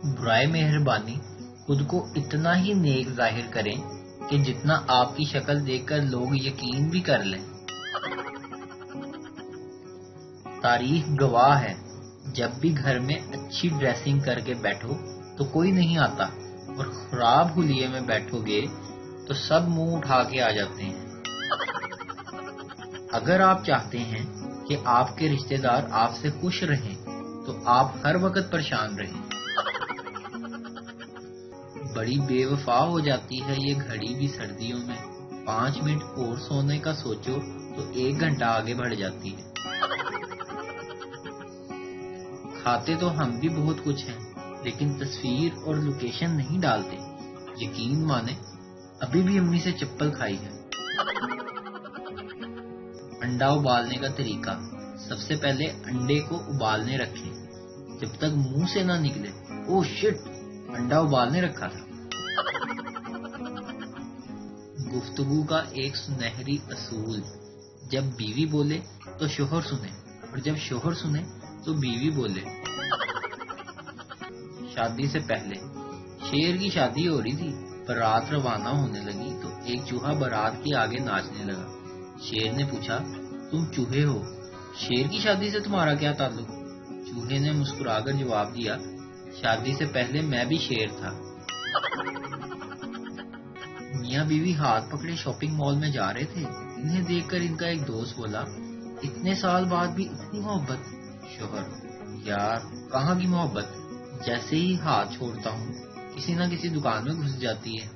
برائے مہربانی خود کو اتنا ہی نیک ظاہر کریں کہ جتنا آپ کی شکل دیکھ کر لوگ یقین بھی کر لیں۔ تاریخ گواہ ہے، جب بھی گھر میں اچھی ڈریسنگ کر کے بیٹھو تو کوئی نہیں آتا، اور خراب حلیے میں بیٹھو گے تو سب منہ اٹھا کے آ جاتے ہیں۔ اگر آپ چاہتے ہیں کہ آپ کے رشتہ دار آپ سے خوش رہیں تو آپ ہر وقت پریشان رہیں۔ بڑی بے وفا ہو جاتی ہے یہ گھڑی بھی سردیوں میں، 5 منٹ اور سونے کا سوچو تو 1 گھنٹہ آگے بڑھ جاتی ہے۔ کھاتے تو ہم بھی بہت کچھ ہیں، لیکن تصویر اور لوکیشن نہیں ڈالتے۔ یقین مانے ابھی بھی امی سے چپل کھائی ہے۔ انڈا ابالنے کا طریقہ: سب سے پہلے انڈے کو ابالنے رکھیں جب تک منہ سے نہ نکلے اوہ شٹ، انڈا ابالنے رکھا تھا۔ گفتگو کا ایک سنہری اصول: جب بیوی بولے تو شوہر سنے، اور جب شوہر سنے تو بیوی بولے۔ شادی سے پہلے شیر کی شادی ہو رہی تھی، بارات روانہ ہونے لگی تو ایک چوہا بارات کے آگے ناچنے لگا۔ شیر نے پوچھا، تم چوہے ہو، شیر کی شادی سے تمہارا کیا تعلق؟ چوہے نے مسکرا کر جواب دیا، شادی سے پہلے میں بھی شیر تھا۔ میاں بیوی ہاتھ پکڑے شاپنگ مال میں جا رہے تھے، انہیں دیکھ کر ان کا ایک دوست بولا، اتنے سال بعد بھی اتنی محبت؟ شوہر: یار کہاں کی محبت، جیسے ہی ہاتھ چھوڑتا ہوں کسی نہ کسی دکان میں گھس جاتی ہے۔